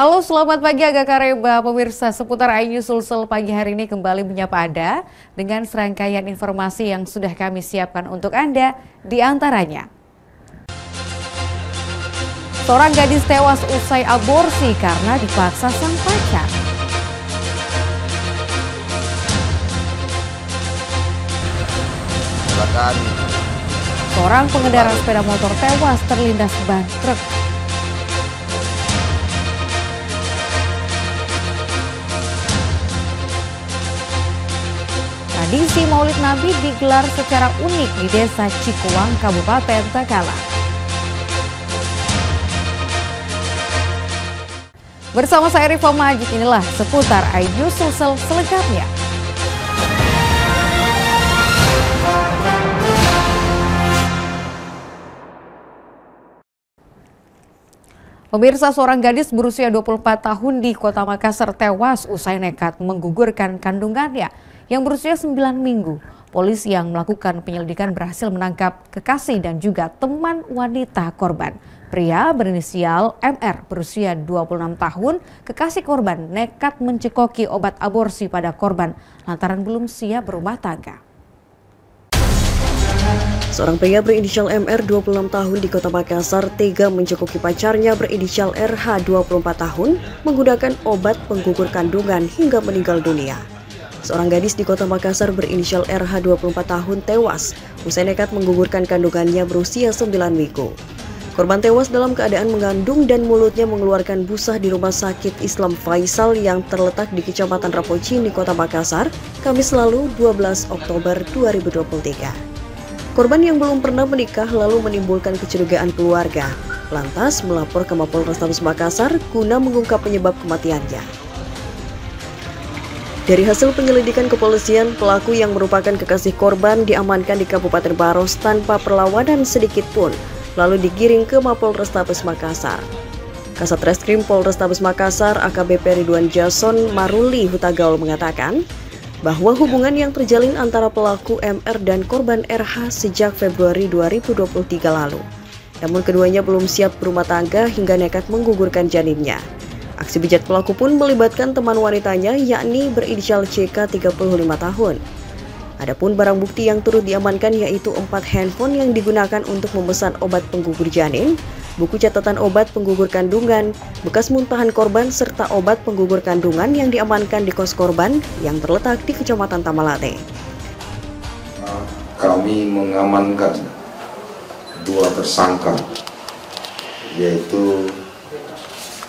Halo, selamat pagi Aga Kareba, pemirsa. Seputar iNews Sulsel pagi hari ini kembali menyapa Anda dengan serangkaian informasi yang sudah kami siapkan untuk Anda, di antaranya. Seorang gadis tewas usai aborsi karena dipaksa sang pacar. Seorang pengendara sepeda motor tewas terlindas ban truk. Tradisi Maulid Nabi digelar secara unik di Desa Cikuang, Kabupaten Takalar. Bersama saya Rifa Majid, inilah seputar iNews Sulsel selengkapnya. Pemirsa, seorang gadis berusia 24 tahun di Kota Makassar tewas usai nekat menggugurkan kandungannya yang berusia 9 minggu. Polisi yang melakukan penyelidikan berhasil menangkap kekasih dan juga teman wanita korban. Pria berinisial MR berusia 26 tahun, kekasih korban nekat mencekoki obat aborsi pada korban lantaran belum siap berumah tangga. Seorang pria berinisial MR 26 tahun di Kota Makassar tega mencekoki pacarnya berinisial RH 24 tahun menggunakan obat penggugur kandungan hingga meninggal dunia. Seorang gadis di Kota Makassar berinisial RH 24 tahun tewas usai nekat menggugurkan kandungannya berusia 9 minggu. Korban tewas dalam keadaan mengandung dan mulutnya mengeluarkan busa di Rumah Sakit Islam Faisal yang terletak di Kecamatan Rapocin di Kota Makassar, Kamis lalu 12 Oktober 2023. Korban yang belum pernah menikah lalu menimbulkan kecurigaan keluarga, lantas melapor ke Mapolrestabes Makassar guna mengungkap penyebab kematiannya. Dari hasil penyelidikan kepolisian, pelaku yang merupakan kekasih korban diamankan di Kabupaten Baros tanpa perlawanan sedikit pun, lalu digiring ke Mapolrestabes Makassar. Kasat Reskrim Polrestabes Makassar AKBP Ridwan Jason Maruli Hutagaul mengatakan bahwa hubungan yang terjalin antara pelaku MR dan korban RH sejak Februari 2023 lalu. Namun keduanya belum siap berumah tangga hingga nekat menggugurkan janinnya. Aksi bejat pelaku pun melibatkan teman wanitanya yakni berinisial CK 35 tahun. Adapun barang bukti yang turut diamankan yaitu 4 handphone yang digunakan untuk memesan obat penggugur janin, buku catatan obat penggugur kandungan, bekas muntahan korban, serta obat penggugur kandungan yang diamankan di kos korban yang terletak di Kecamatan Tamalate. Kami mengamankan 2 tersangka, yaitu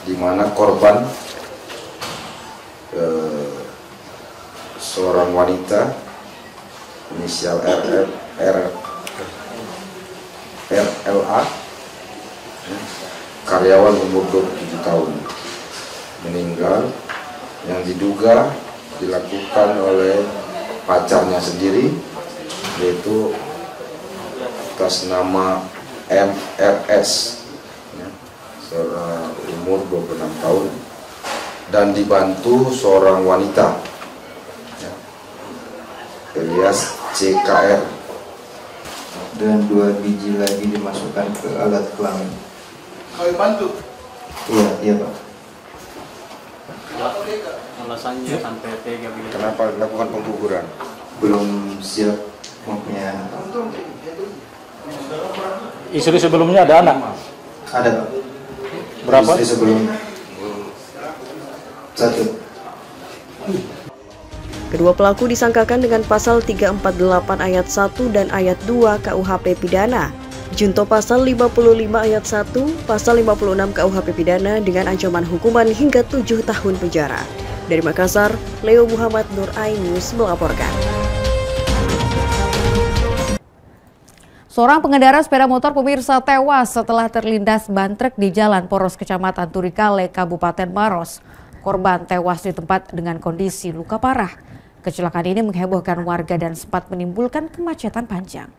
di mana korban seorang wanita inisial RLA, karyawan umur 27 tahun, meninggal yang diduga dilakukan oleh pacarnya sendiri, yaitu atas nama MRS, seorang umur 26 tahun, dan dibantu seorang wanita, alias CKR, dan 2 biji lagi dimasukkan ke alat kelamin. Kau bantu? Iya Pak. Alasannya sampai tega begitu. Kenapa dilakukan pengguguran? Belum siap mempunyai anak. Istri sebelumnya ada anak? Ada Pak. Berapa? Istri sebelum 1. Kedua pelaku disangkakan dengan pasal 348 ayat 1 dan ayat 2 KUHP Pidana, junto pasal 55 ayat 1, pasal 56 KUHP Pidana dengan ancaman hukuman hingga 7 tahun penjara. Dari Makassar, Leo Muhammad Nur iNews melaporkan. Seorang pengendara sepeda motor pemirsa tewas setelah terlindas ban truk di Jalan Poros Kecamatan Turikale, Kabupaten Maros. Korban tewas di tempat dengan kondisi luka parah. Kecelakaan ini menghebohkan warga dan sempat menimbulkan kemacetan panjang.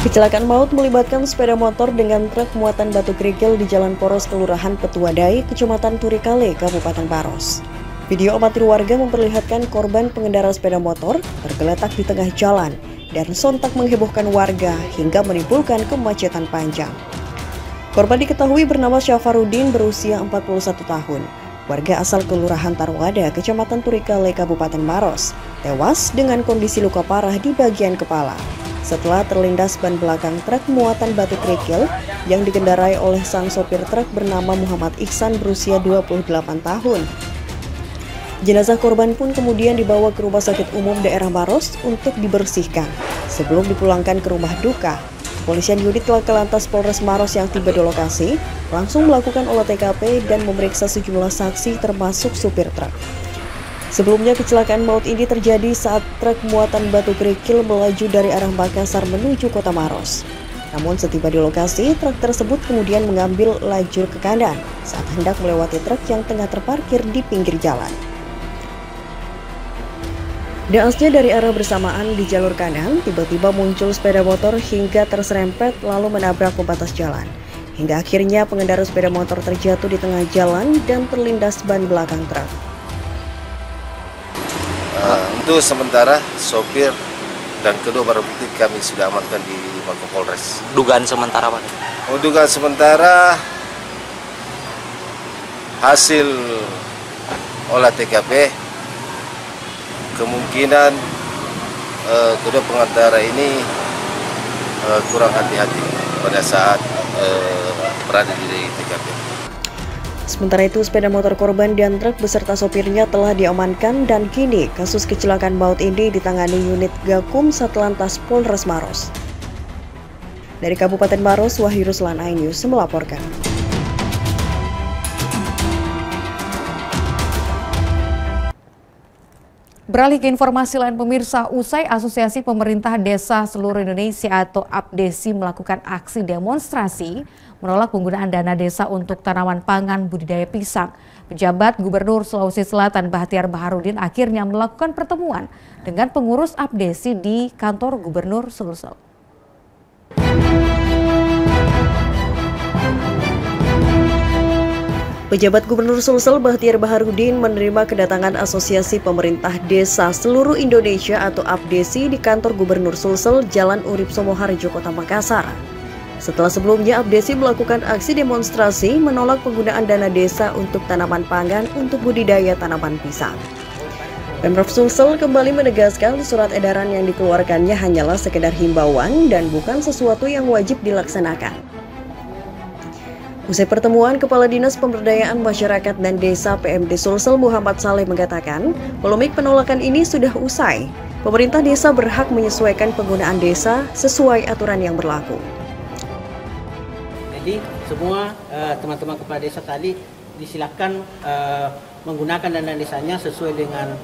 Kecelakaan maut melibatkan sepeda motor dengan truk muatan batu kerikil di Jalan Poros Kelurahan Petuadai, Kecamatan Turikale, Kabupaten Baros. Video amatir warga memperlihatkan korban pengendara sepeda motor tergeletak di tengah jalan dan sontak menghebohkan warga hingga menimbulkan kemacetan panjang. Korban diketahui bernama Syafarudin berusia 41 tahun, warga asal Kelurahan Tarwada, Kecamatan Turikale, Kabupaten Maros, tewas dengan kondisi luka parah di bagian kepala setelah terlindas ban belakang truk muatan batu kerikil yang dikendarai oleh sang sopir truk bernama Muhammad Ihsan berusia 28 tahun. Jenazah korban pun kemudian dibawa ke Rumah Sakit Umum Daerah Maros untuk dibersihkan sebelum dipulangkan ke rumah duka. Polisian unit Laka Lantas Polres Maros yang tiba di lokasi langsung melakukan olah TKP dan memeriksa sejumlah saksi termasuk supir truk. Sebelumnya kecelakaan maut ini terjadi saat truk muatan batu kerikil melaju dari arah Makassar menuju kota Maros. Namun setiba di lokasi, truk tersebut kemudian mengambil lajur ke kanan saat hendak melewati truk yang tengah terparkir di pinggir jalan. Naasnya dari arah bersamaan di jalur kanan, tiba-tiba muncul sepeda motor hingga terserempet lalu menabrak pembatas jalan. Hingga akhirnya pengendara sepeda motor terjatuh di tengah jalan dan terlindas ban belakang truk. Untuk sementara, sopir dan kedua barang bukti kami sudah amankan di Mapolres. Dugaan sementara Pak? Dugaan sementara hasil olah TKP kemungkinan kedua pengendara ini kurang hati-hati pada saat berada di TKP. Sementara itu, sepeda motor korban dan truk beserta sopirnya telah diamankan dan kini kasus kecelakaan maut ini ditangani unit Gakum Satlantas Polres Maros. Dari Kabupaten Maros, Wahyu Ruslan, iNews melaporkan. Beralih ke informasi lain pemirsa, usai Asosiasi Pemerintah Desa Seluruh Indonesia atau APDESI melakukan aksi demonstrasi menolak penggunaan dana desa untuk tanaman pangan budidaya pisang, pejabat Gubernur Sulawesi Selatan Bahtiar Baharudin akhirnya melakukan pertemuan dengan pengurus APDESI di kantor Gubernur Sulsel. Pejabat Gubernur Sulsel Bahtiar Baharudin menerima kedatangan Asosiasi Pemerintah Desa Seluruh Indonesia atau APDESI di kantor Gubernur Sulsel, Jalan Urip Somoharjo, Kota Makassar. Setelah sebelumnya APDESI melakukan aksi demonstrasi menolak penggunaan dana desa untuk tanaman pangan untuk budidaya tanaman pisang. Pemprov Sulsel kembali menegaskan surat edaran yang dikeluarkannya hanyalah sekedar himbauan dan bukan sesuatu yang wajib dilaksanakan. Usai pertemuan, Kepala Dinas Pemberdayaan Masyarakat dan Desa PMD Sulsel Muhammad Saleh mengatakan, polemik penolakan ini sudah usai. Pemerintah desa berhak menyesuaikan penggunaan desa sesuai aturan yang berlaku. Jadi semua teman-teman kepala desa tadi disilakan menggunakan dana desanya sesuai dengan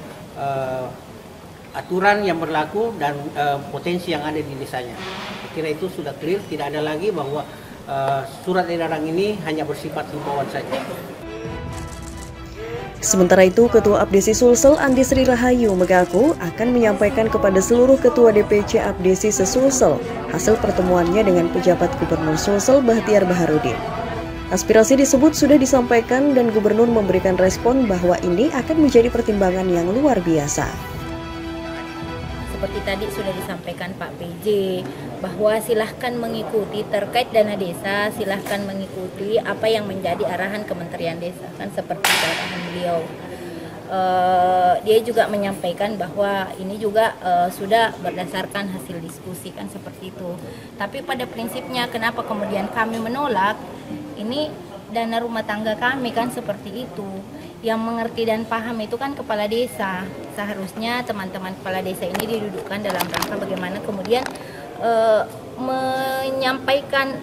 aturan yang berlaku dan potensi yang ada di desanya. Saya kira itu sudah clear, tidak ada lagi bahwa surat edaran ini hanya bersifat himbauan saja. Sementara itu, Ketua APDESI Sulsel Andi Sri Rahayu mengaku akan menyampaikan kepada seluruh Ketua DPC APDESI se-Sulsel hasil pertemuannya dengan pejabat Gubernur Sulsel Bahtiar Baharudin. Aspirasi disebut sudah disampaikan dan Gubernur memberikan respon bahwa ini akan menjadi pertimbangan yang luar biasa. Seperti tadi sudah disampaikan Pak PJ bahwa silahkan mengikuti terkait dana desa, silahkan mengikuti apa yang menjadi arahan Kementerian Desa, kan seperti arahan beliau. Dia juga menyampaikan bahwa ini juga sudah berdasarkan hasil diskusi, kan seperti itu. Tapi pada prinsipnya kenapa kemudian kami menolak, ini dana rumah tangga kami, kan seperti itu. Yang mengerti dan paham itu kan kepala desa. Seharusnya teman-teman kepala desa ini didudukkan dalam rangka bagaimana kemudian menyampaikan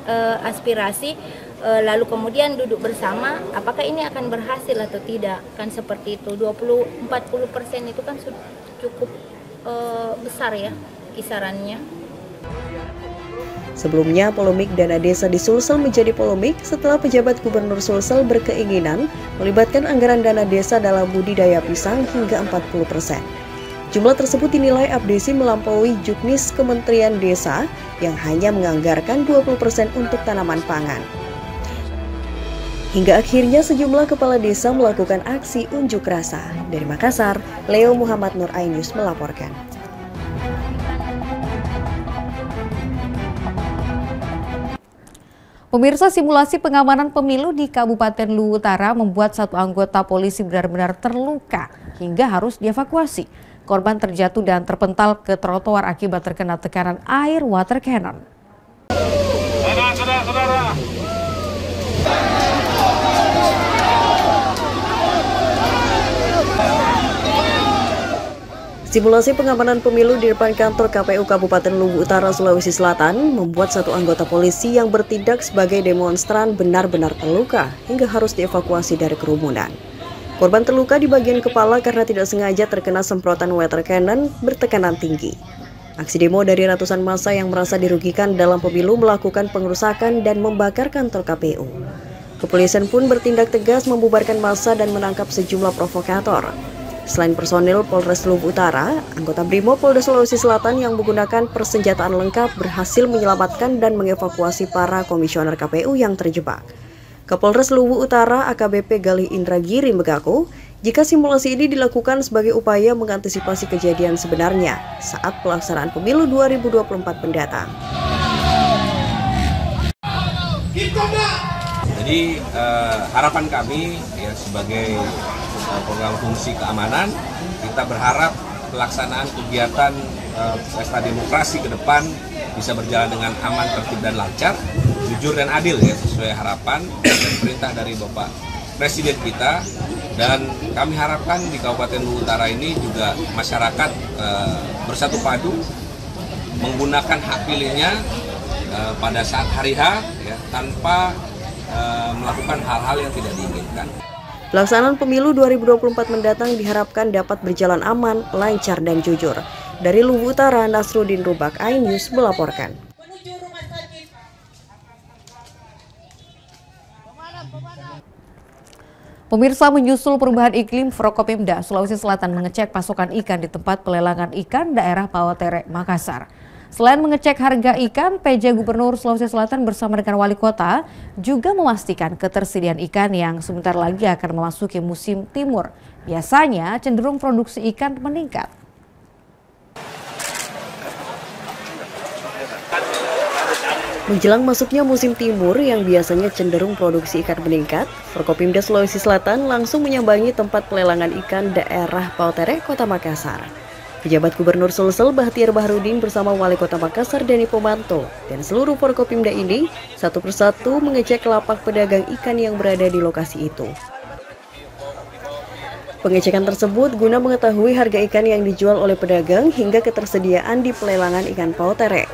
aspirasi, lalu kemudian duduk bersama apakah ini akan berhasil atau tidak, kan seperti itu. 20-40% itu kan cukup besar ya kisarannya. Sebelumnya, polemik dana desa di Sulsel menjadi polemik setelah pejabat Gubernur Sulsel berkeinginan melibatkan anggaran dana desa dalam budidaya pisang hingga 40%. Jumlah tersebut dinilai APDESI melampaui juknis Kementerian Desa yang hanya menganggarkan 20% untuk tanaman pangan. Hingga akhirnya sejumlah kepala desa melakukan aksi unjuk rasa. Dari Makassar, Leo Muhammad Nur, iNews melaporkan. Pemirsa, simulasi pengamanan pemilu di Kabupaten Luwu Utara membuat satu anggota polisi benar-benar terluka hingga harus dievakuasi. Korban terjatuh dan terpental ke trotoar akibat terkena tekanan air water cannon. Saudara-saudara. Simulasi pengamanan pemilu di depan kantor KPU Kabupaten Luwu Utara, Sulawesi Selatan membuat satu anggota polisi yang bertindak sebagai demonstran benar-benar terluka hingga harus dievakuasi dari kerumunan. Korban terluka di bagian kepala karena tidak sengaja terkena semprotan water cannon bertekanan tinggi. Aksi demo dari ratusan massa yang merasa dirugikan dalam pemilu melakukan pengerusakan dan membakar kantor KPU. Kepolisian pun bertindak tegas membubarkan massa dan menangkap sejumlah provokator. Selain personil Polres Luwu Utara, anggota Brimob Polda Sulawesi Selatan yang menggunakan persenjataan lengkap berhasil menyelamatkan dan mengevakuasi para komisioner KPU yang terjebak. Kapolres Luwu Utara AKBP Galih Indragiri mengaku, jika simulasi ini dilakukan sebagai upaya mengantisipasi kejadian sebenarnya saat pelaksanaan pemilu 2024 mendatang. Jadi harapan kami ya sebagai program fungsi keamanan, kita berharap pelaksanaan kegiatan pesta demokrasi ke depan bisa berjalan dengan aman, tertib dan lancar, jujur dan adil ya sesuai harapan dan perintah dari Bapak Presiden kita. Dan kami harapkan di Kabupaten Luwu Utara ini juga masyarakat bersatu padu menggunakan hak pilihnya pada saat hari H ya, tanpa melakukan hal-hal yang tidak diinginkan. Pelaksanaan pemilu 2024 mendatang diharapkan dapat berjalan aman, lancar, dan jujur. Dari Luwu Utara, Nasruddin Rubak, iNews melaporkan. Pemirsa, menyusul perubahan iklim, Forkopimda Sulawesi Selatan mengecek pasokan ikan di tempat pelelangan ikan daerah Pawatere, Makassar. Selain mengecek harga ikan, PJ Gubernur Sulawesi Selatan bersama dengan Wali Kota juga memastikan ketersediaan ikan yang sebentar lagi akan memasuki musim timur. Biasanya cenderung produksi ikan meningkat. Menjelang masuknya musim timur yang biasanya cenderung produksi ikan meningkat, Forkopimda Sulawesi Selatan langsung menyambangi tempat pelelangan ikan daerah Pawatere, Kota Makassar. Pejabat Gubernur Sulsel Bahtiar Bahrudin bersama Wali Kota Makassar Deni Pomanto dan seluruh Forkopimda ini satu persatu mengecek lapak pedagang ikan yang berada di lokasi itu. Pengecekan tersebut guna mengetahui harga ikan yang dijual oleh pedagang hingga ketersediaan di pelelangan ikan Pawatere.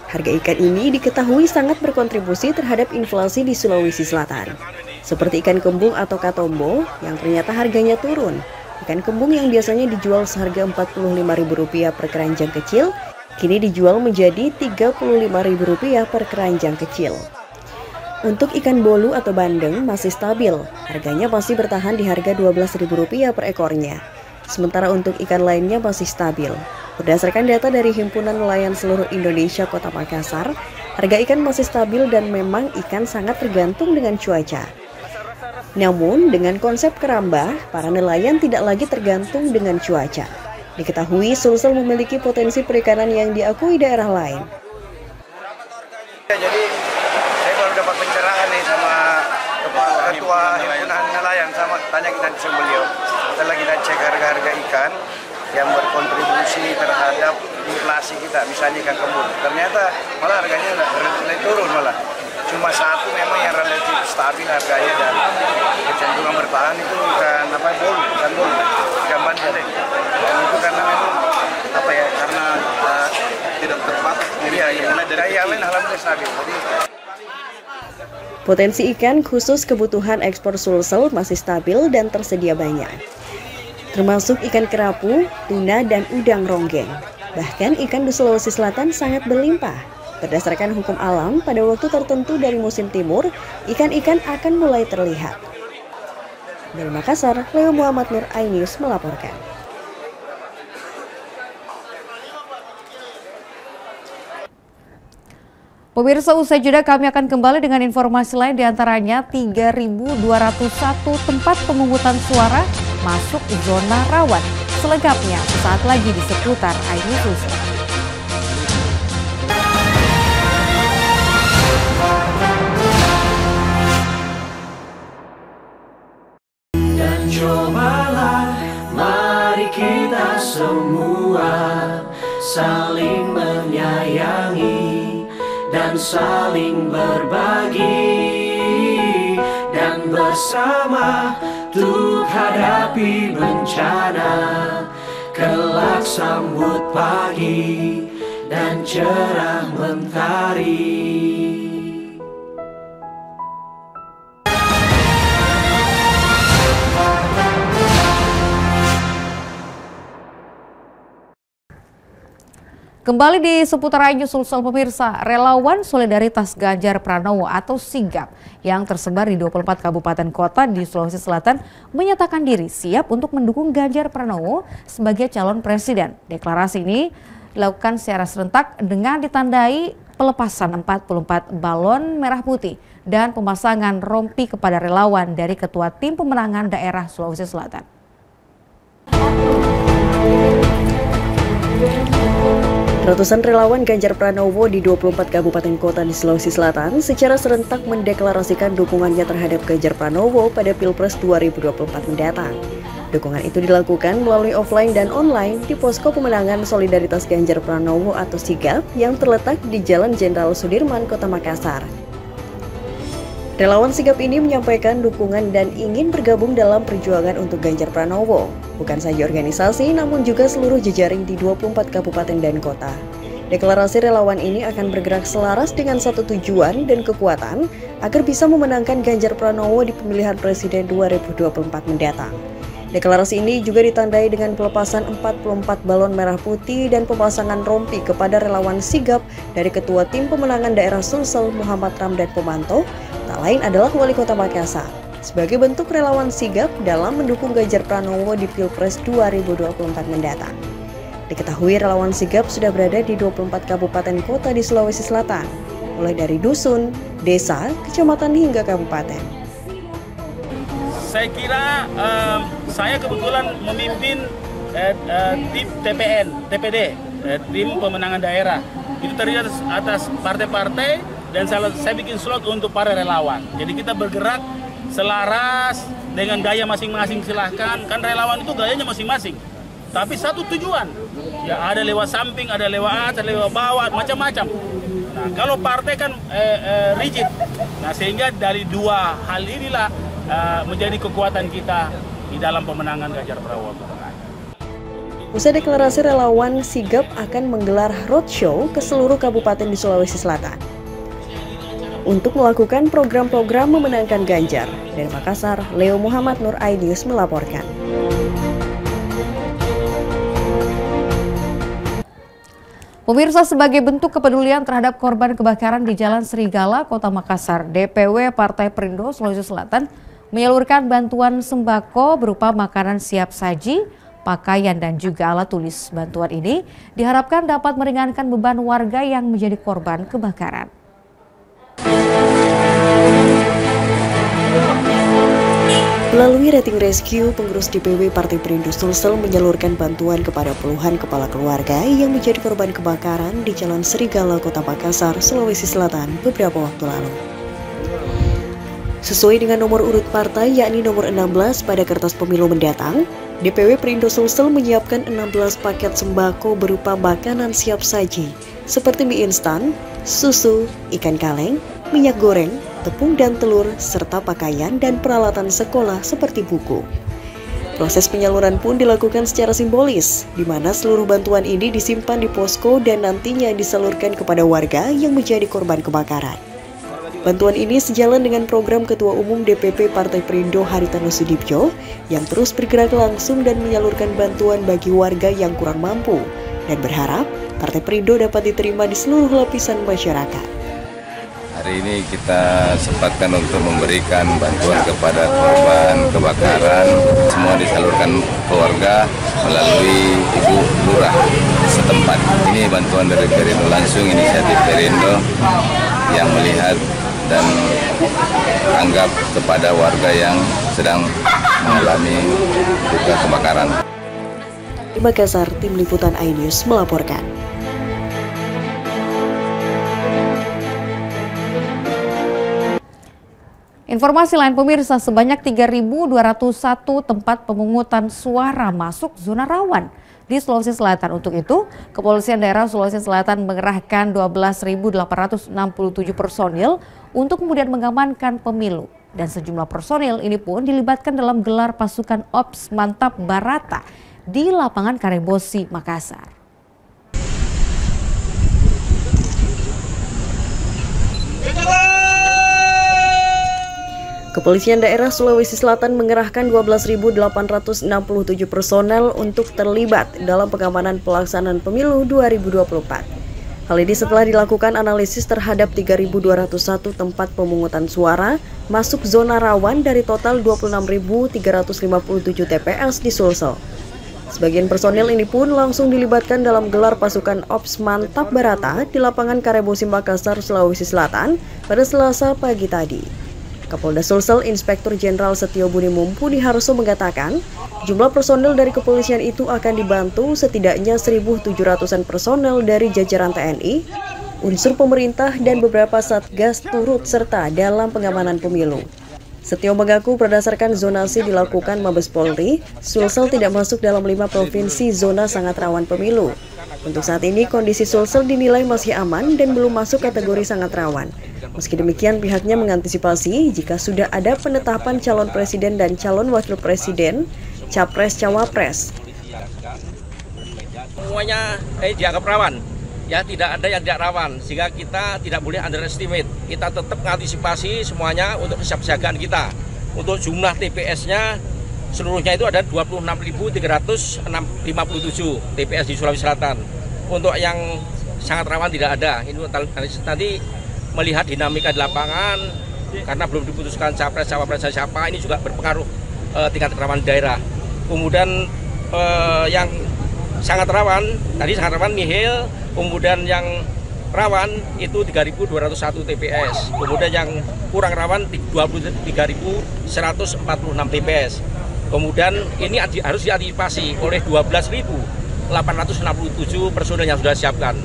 Harga ikan ini diketahui sangat berkontribusi terhadap inflasi di Sulawesi Selatan. Seperti ikan kembung atau katombo yang ternyata harganya turun. Ikan kembung yang biasanya dijual seharga Rp45.000 per keranjang kecil, kini dijual menjadi Rp35.000 per keranjang kecil. Untuk ikan bolu atau bandeng masih stabil, harganya masih bertahan di harga Rp12.000 per ekornya. Sementara untuk ikan lainnya masih stabil. Berdasarkan data dari Himpunan Nelayan Seluruh Indonesia Kota Makassar, harga ikan masih stabil dan memang ikan sangat tergantung dengan cuaca. Namun, dengan konsep keramba, para nelayan tidak lagi tergantung dengan cuaca. Diketahui, Sulsel memiliki potensi perikanan yang diakui daerah lain. Ya, jadi, saya baru dapat pencerahan nih sama Ketua Himpunan Nelayan, sama tanya kita sama beliau. Setelah kita cek harga-harga ikan yang berkontribusi terhadap inflasi kita, misalnya ikan kembung. Ternyata malah harganya mulai turun malah. Cuma satu memang yang relatif stabil harganya dan kecenderungan bertahan itu ikan bolu, ikan bandeng. Dan itu karena memang karena tidak tepat. Iya, yang lain alhamdulillah stabil. Potensi ikan khusus kebutuhan ekspor Sulsel masih stabil dan tersedia banyak. Termasuk ikan kerapu, tuna, dan udang ronggeng. Bahkan ikan di Sulawesi Selatan sangat berlimpah. Berdasarkan hukum alam, pada waktu tertentu dari musim timur, ikan-ikan akan mulai terlihat. Dari Makassar, Leo Muhammad Nur, iNews melaporkan. Pemirsa, usai jeda kami akan kembali dengan informasi lain, diantaranya 3.201 tempat pemungutan suara masuk zona rawan. Selengkapnya sesaat lagi di seputar iNews. Cobalah, mari kita semua saling menyayangi dan saling berbagi, dan bersama untuk hadapi bencana, kelak sambut pagi dan cerah mentari. Kembali di seputar Ayu Sulsel pemirsa, relawan Solidaritas Ganjar Pranowo atau Sigap yang tersebar di 24 kabupaten kota di Sulawesi Selatan menyatakan diri siap untuk mendukung Ganjar Pranowo sebagai calon presiden. Deklarasi ini dilakukan secara serentak dengan ditandai pelepasan 44 balon merah putih dan pemasangan rompi kepada relawan dari Ketua Tim Pemenangan Daerah Sulawesi Selatan. Ratusan relawan Ganjar Pranowo di 24 kabupaten kota di Sulawesi Selatan secara serentak mendeklarasikan dukungannya terhadap Ganjar Pranowo pada Pilpres 2024 mendatang. Dukungan itu dilakukan melalui offline dan online di posko pemenangan Solidaritas Ganjar Pranowo atau Sigap yang terletak di Jalan Jenderal Sudirman, Kota Makassar. Relawan Sigap ini menyampaikan dukungan dan ingin bergabung dalam perjuangan untuk Ganjar Pranowo. Bukan saja organisasi, namun juga seluruh jejaring di 24 kabupaten dan kota. Deklarasi relawan ini akan bergerak selaras dengan satu tujuan dan kekuatan agar bisa memenangkan Ganjar Pranowo di pemilihan presiden 2024 mendatang. Deklarasi ini juga ditandai dengan pelepasan 44 balon merah putih dan pemasangan rompi kepada relawan Sigap dari Ketua Tim Pemenangan Daerah Sulsel Muhammad Ramdan Pomanto, tak lain adalah Wali Kota Makassar, sebagai bentuk relawan Sigap dalam mendukung Ganjar Pranowo di Pilpres 2024 mendatang. Diketahui relawan Sigap sudah berada di 24 kabupaten kota di Sulawesi Selatan, mulai dari dusun, desa, kecamatan hingga kabupaten. Saya kira saya kebetulan memimpin tim TPD, tim pemenangan daerah. Itu terdiri atas partai-partai dan saya bikin slot untuk para relawan. Jadi kita bergerak selaras dengan gaya masing-masing, silahkan. Kan relawan itu gayanya masing-masing. Tapi satu tujuan. Ya ada lewat samping, ada lewat atas, lewat bawah, macam-macam. Nah, kalau partai kan rigid. Nah, sehingga dari dua hal inilah menjadi kekuatan kita di dalam pemenangan Ganjar Pranowo. Usai deklarasi, relawan Sigap akan menggelar roadshow ke seluruh kabupaten di Sulawesi Selatan untuk melakukan program-program memenangkan Ganjar. Dari Makassar, Leo Muhammad Nur Aidius melaporkan. Pemirsa, sebagai bentuk kepedulian terhadap korban kebakaran di Jalan Serigala, Kota Makassar, DPW Partai Perindo Sulawesi Selatan menyalurkan bantuan sembako berupa makanan siap saji, pakaian dan juga alat tulis. Bantuan ini diharapkan dapat meringankan beban warga yang menjadi korban kebakaran. Melalui rating rescue, pengurus DPW Partai Perindo Sulsel menyalurkan bantuan kepada puluhan kepala keluarga yang menjadi korban kebakaran di Jalan Serigala, Kota Makassar, Sulawesi Selatan beberapa waktu lalu. Sesuai dengan nomor urut partai yakni nomor 16 pada kertas pemilu mendatang, DPW Perindo Sulsel menyiapkan 16 paket sembako berupa makanan siap saji seperti mie instan, susu, ikan kaleng, minyak goreng, tepung dan telur, serta pakaian dan peralatan sekolah seperti buku. Proses penyaluran pun dilakukan secara simbolis, di mana seluruh bantuan ini disimpan di posko dan nantinya disalurkan kepada warga yang menjadi korban kebakaran. Bantuan ini sejalan dengan program Ketua Umum DPP Partai Perindo Haritanu Sudibyo yang terus bergerak langsung dan menyalurkan bantuan bagi warga yang kurang mampu dan berharap Partai Perindo dapat diterima di seluruh lapisan masyarakat. Hari ini kita sempatkan untuk memberikan bantuan kepada korban kebakaran. Semua disalurkan keluarga melalui Ibu Lurah setempat. Ini bantuan dari Perindo langsung, inisiatif Perindo yang melihat dan tanggap kepada warga yang sedang mengalami duka kebakaran. Di Makassar, Tim Liputan iNews melaporkan. Informasi lain pemirsa, sebanyak 3.201 tempat pemungutan suara masuk zona rawan di Sulawesi Selatan. Untuk itu, Kepolisian Daerah Sulawesi Selatan mengerahkan 12.867 personil untuk kemudian mengamankan pemilu. Dan sejumlah personil ini pun dilibatkan dalam gelar pasukan Ops Mantap Barata di lapangan Karebosi, Makassar. Kepolisian Daerah Sulawesi Selatan mengerahkan 12.867 personel untuk terlibat dalam pengamanan pelaksanaan pemilu 2024. Hal ini setelah dilakukan analisis terhadap 3.201 tempat pemungutan suara masuk zona rawan dari total 26.357 TPS di Sulsel. Sebagian personel ini pun langsung dilibatkan dalam gelar pasukan Ops Mantap Barata di lapangan Karebosi, Makassar, Sulawesi Selatan pada Selasa pagi tadi. Kapolda Sulsel Inspektur Jenderal Setio Budi Mumpuni Harso mengatakan, jumlah personel dari kepolisian itu akan dibantu setidaknya 1.700-an personel dari jajaran TNI, unsur pemerintah dan beberapa satgas turut serta dalam pengamanan pemilu. Setio mengaku berdasarkan zonasi dilakukan Mabes Polri, Sulsel tidak masuk dalam 5 provinsi zona sangat rawan pemilu. Untuk saat ini kondisi Sulsel dinilai masih aman dan belum masuk kategori sangat rawan. Meski demikian, pihaknya mengantisipasi jika sudah ada penetapan calon presiden dan calon wakil presiden, capres-cawapres. Semuanya dianggap rawan, ya tidak ada yang tidak rawan, sehingga kita tidak boleh underestimate. Kita tetap mengantisipasi semuanya untuk kesiapsiagaan kita. Untuk jumlah TPS-nya seluruhnya itu ada 26.357 TPS di Sulawesi Selatan. Untuk yang sangat rawan tidak ada. Ini nanti melihat dinamika di lapangan, karena belum diputuskan capres-cawapres siapa, ini juga berpengaruh tingkat kerawanan daerah. Kemudian yang sangat rawan, tadi sangat rawan nihil, kemudian yang rawan itu 3.201 TPS, kemudian yang kurang rawan 23.146 TPS. Kemudian ini harus diantisipasi oleh 12.867 personel yang sudah disiapkan.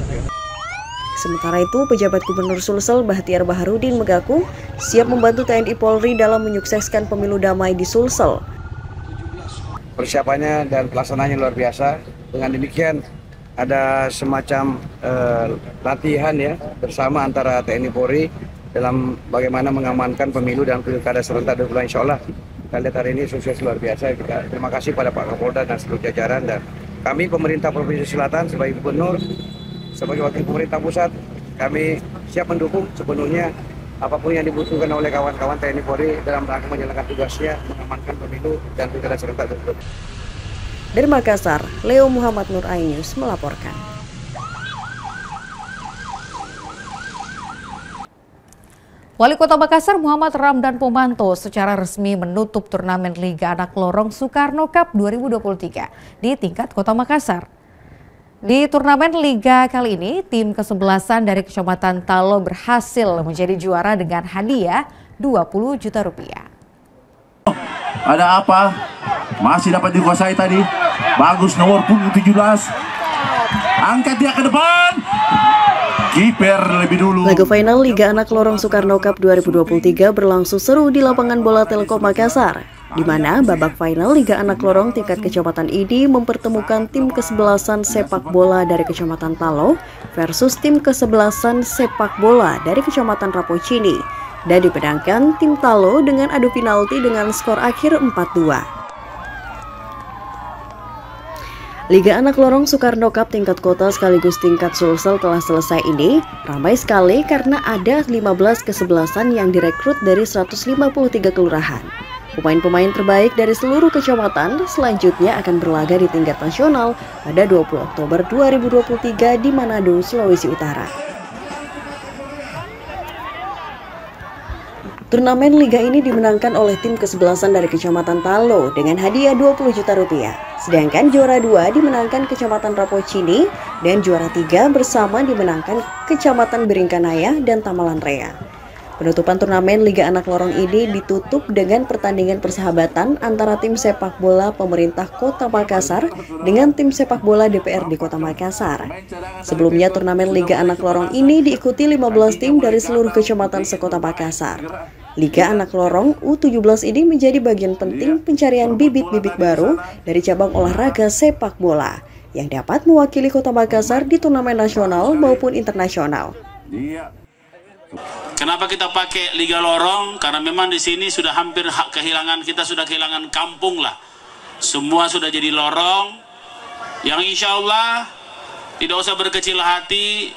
Sementara itu, pejabat Gubernur Sulsel Bahtiar Baharudin mengaku siap membantu TNI Polri dalam menyukseskan pemilu damai di Sulsel. Persiapannya dan pelaksanaannya luar biasa. Dengan demikian ada semacam latihan ya bersama antara TNI Polri dalam bagaimana mengamankan pemilu dan pilkada serentak 20 insya Allah. Kita lihat hari ini sukses luar biasa. Kita terima kasih pada Pak Kapolda dan seluruh jajaran, dan kami pemerintah Provinsi Selatan sebagai gubernur, sebagai wakil pemerintah pusat, kami siap mendukung sepenuhnya apapun yang dibutuhkan oleh kawan-kawan TNI Polri dalam rangka menjalankan tugasnya mengamankan pemilu dan pilkada serentak 2024. Dari Makassar, Leo Muhammad Nur iNews melaporkan. Wali Kota Makassar Muhammad Ramdan Pomanto secara resmi menutup turnamen Liga Anak Lorong Soekarno Cup 2023 di tingkat Kota Makassar. Di turnamen Liga kali ini, tim ke-11 dari Kecamatan Talo berhasil menjadi juara dengan hadiah 20 juta rupiah. Ada apa? Masih dapat dikuasai tadi. Bagus nomor punggung 17. Angkat dia ke depan. Kiper lebih dulu. Laga final Liga Anak Lorong Soekarno Cup 2023 berlangsung seru di lapangan bola Telkom Makassar, di mana babak final Liga Anak Lorong tingkat kecamatan ini mempertemukan tim ke-11 sepak bola dari Kecamatan Talo versus tim ke-11 sepak bola dari Kecamatan Rapocini, dan dimenangkan tim Talo dengan adu penalti dengan skor akhir 4-2. Liga Anak Lorong Soekarno Cup tingkat kota sekaligus tingkat Sulsel telah selesai ini ramai sekali karena ada 15 ke-11 yang direkrut dari 153 kelurahan. Pemain-pemain terbaik dari seluruh kecamatan selanjutnya akan berlaga di tingkat nasional pada 20 Oktober 2023 di Manado, Sulawesi Utara. Turnamen liga ini dimenangkan oleh tim ke-11 dari Kecamatan Talo dengan hadiah 20 juta rupiah. Sedangkan juara 2 dimenangkan Kecamatan Rapocini dan juara 3 bersama dimenangkan Kecamatan Beringkanaya dan Tamalan Rea. Penutupan turnamen Liga Anak Lorong ini ditutup dengan pertandingan persahabatan antara tim sepak bola pemerintah Kota Makassar dengan tim sepak bola DPRD Kota Makassar. Sebelumnya turnamen Liga Anak Lorong ini diikuti 15 tim dari seluruh kecamatan sekota Makassar. Liga Anak Lorong U17 ini menjadi bagian penting pencarian bibit-bibit baru dari cabang olahraga sepak bola yang dapat mewakili Kota Makassar di turnamen nasional maupun internasional. Kenapa kita pakai Liga Lorong? Karena memang di sini sudah hampir kita sudah kehilangan kampung lah. Semua sudah jadi lorong, yang insya Allah tidak usah berkecil hati.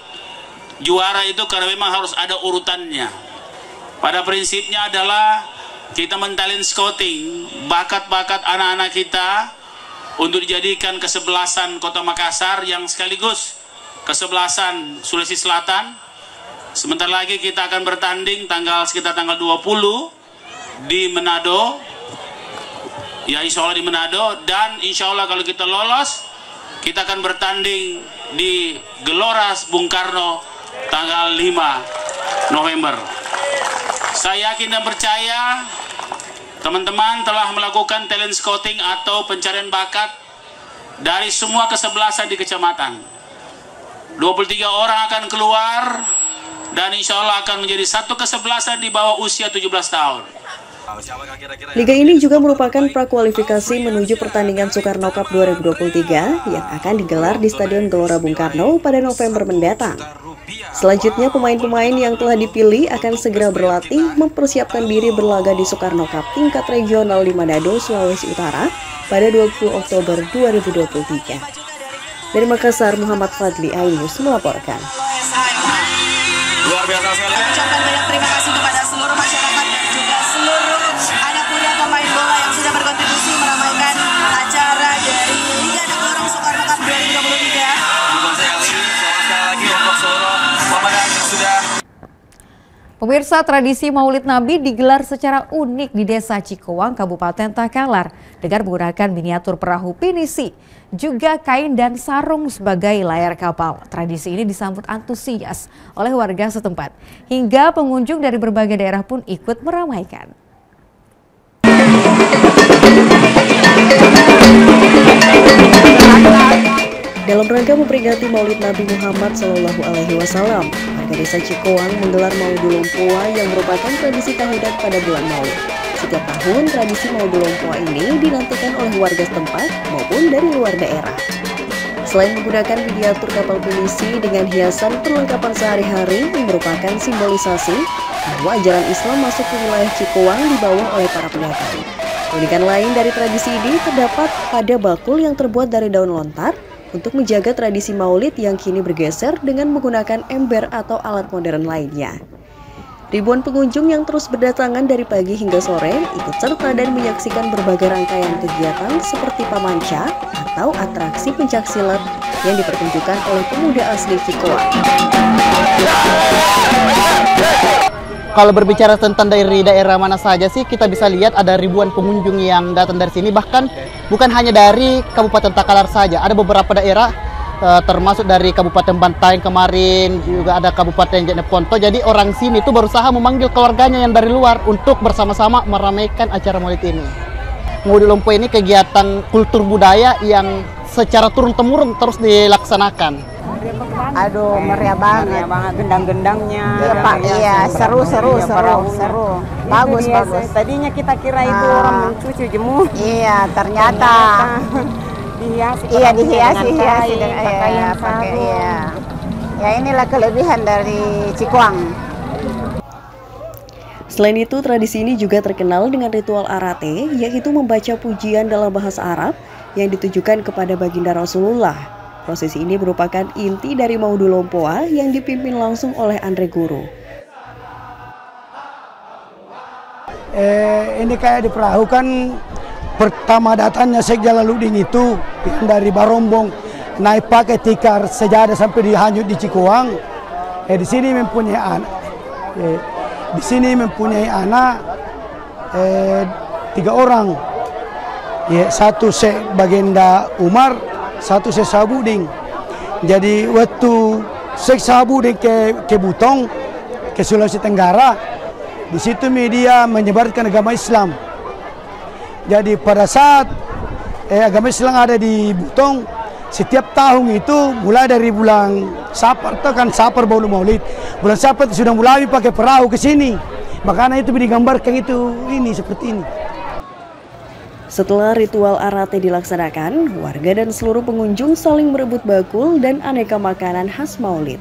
Juara itu karena memang harus ada urutannya. Pada prinsipnya adalah kita mentalent scouting bakat-bakat anak-anak kita untuk dijadikan kesebelasan Kota Makassar yang sekaligus kesebelasan Sulawesi Selatan. Sebentar lagi kita akan bertanding sekitar tanggal 20 di Manado. Ya insya Allah di Manado, dan insya Allah kalau kita lolos kita akan bertanding di Gelora Bung Karno tanggal 5 November. Saya yakin dan percaya teman-teman telah melakukan talent scouting atau pencarian bakat dari semua kesebelasan di kecamatan. 23 orang akan keluar dan insya Allah akan menjadi satu kesebelasan di bawah usia 17 tahun. Liga ini juga merupakan prakualifikasi menuju pertandingan Soekarno Cup 2023 yang akan digelar di Stadion Gelora Bung Karno pada November mendatang. Selanjutnya, pemain-pemain yang telah dipilih akan segera berlatih mempersiapkan diri berlaga di Soekarno Cup tingkat regional di Manado, Sulawesi Utara pada 20 Oktober 2023. Dari Makassar, Muhammad Fadli Ainus melaporkan. Luar biasa sekali. Ucapkan banyak terima kasih kepada seluruh masyarakat dan juga seluruh anak muda pemain bola yang sudah berkontribusi meramaikan acara dari Liga Anak Lorong Soekarno Cup 2023. Pemirsa, tradisi Maulid Nabi digelar secara unik di Desa Cikowang, Kabupaten Takalar, dengan menggunakan miniatur perahu pinisi, juga kain dan sarung sebagai layar kapal. Tradisi ini disambut antusias oleh warga setempat, hingga pengunjung dari berbagai daerah pun ikut meramaikan. Dalam rangka memperingati Maulid Nabi Muhammad SAW, warga Desa Cikowang menggelar Maulid Lompoa yang merupakan tradisi tahunan pada bulan Maulid. Setiap tahun, tradisi Maulid Lompoa ini dinantikan oleh warga setempat maupun dari luar daerah. Selain menggunakan miniatur kapal pinisi dengan hiasan perlengkapan sehari-hari yang merupakan simbolisasi bahwa ajaran Islam masuk ke wilayah Cikowang dibawa oleh para pedagang. Keunikan lain dari tradisi ini terdapat pada bakul yang terbuat dari daun lontar untuk menjaga tradisi maulid yang kini bergeser dengan menggunakan ember atau alat modern lainnya. Ribuan pengunjung yang terus berdatangan dari pagi hingga sore ikut serta dan menyaksikan berbagai rangkaian kegiatan seperti pamanca atau atraksi pencaksilat yang dipertunjukkan oleh pemuda asli Cikowang. Kalau berbicara tentang dari daerah mana saja sih, kita bisa lihat ada ribuan pengunjung yang datang dari sini. Bahkan bukan hanya dari Kabupaten Takalar saja, ada beberapa daerah termasuk dari Kabupaten Bantaeng kemarin, juga ada Kabupaten Jeneponto. Jadi orang sini itu berusaha memanggil keluarganya yang dari luar untuk bersama-sama meramaikan acara Maulid ini. Maulid Lompoa ini kegiatan kultur budaya yang secara turun-temurun terus dilaksanakan. Aduh, meriah banget, gendang-gendangnya. Iya Pak, iya, seru. Bagus. Tadinya kita kira itu orang mencuci jemur. Iya, ternyata dihiasi dengan pakai. Ya inilah kelebihan dari Cikowang. Selain itu, tradisi ini juga terkenal dengan ritual arate, yaitu membaca pujian dalam bahasa Arab yang ditujukan kepada baginda Rasulullah. Prosesi ini merupakan inti dari Maulid Lompoa yang dipimpin langsung oleh Andre Guru. Ini kayak di perahu kan, pertama datangnya Syekh Jalaluddin itu yang dari Barombong naik pakai tikar sejadah sampai dihanyut di Cikowang. Di sini mempunyai anak. Di sini mempunyai anak 3 orang. Satu Syekh Baginda Umar, satu Syekh Sahabudin. Jadi waktu Syekh Sahabudin ke Butong, ke Sulawesi Tenggara, di situ media menyebarkan agama Islam. Jadi pada saat agama Islam ada di Butong, setiap tahun itu mulai dari bulan Safar, itu kan Safar baru Maulid. Bulan Safar sudah mulai pakai perahu ke sini. Makanya itu digambarkan itu ini seperti ini. Setelah ritual arate dilaksanakan, warga dan seluruh pengunjung saling berebut bakul dan aneka makanan khas Maulid.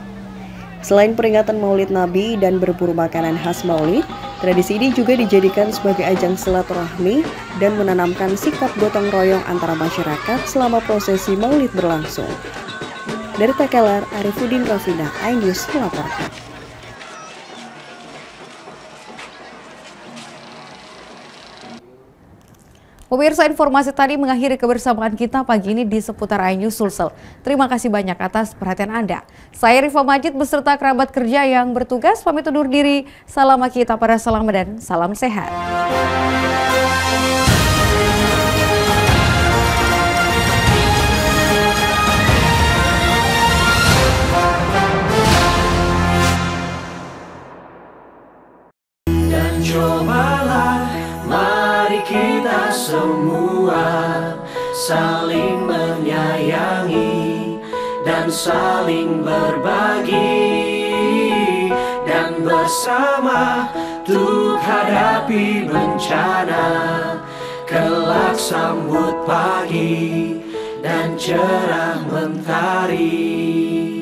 Selain peringatan Maulid Nabi dan berburu makanan khas Maulid, tradisi ini juga dijadikan sebagai ajang silaturahmi dan menanamkan sikap gotong royong antara masyarakat selama prosesi Maulid berlangsung. Dari Takalar, Arifuddin Rafida, iNews melaporkan. Pemirsa, informasi tadi mengakhiri kebersamaan kita pagi ini di seputar iNews Sulsel. Terima kasih banyak atas perhatian Anda. Saya Rifa Majid beserta kerabat kerja yang bertugas pamit undur diri. Salam kita pada salam dan salam sehat. Dan cobalah, mari kita semua saling menyayangi dan saling berbagi, dan bersama untuk hadapi bencana, kelak sambut pagi dan cerah mentari.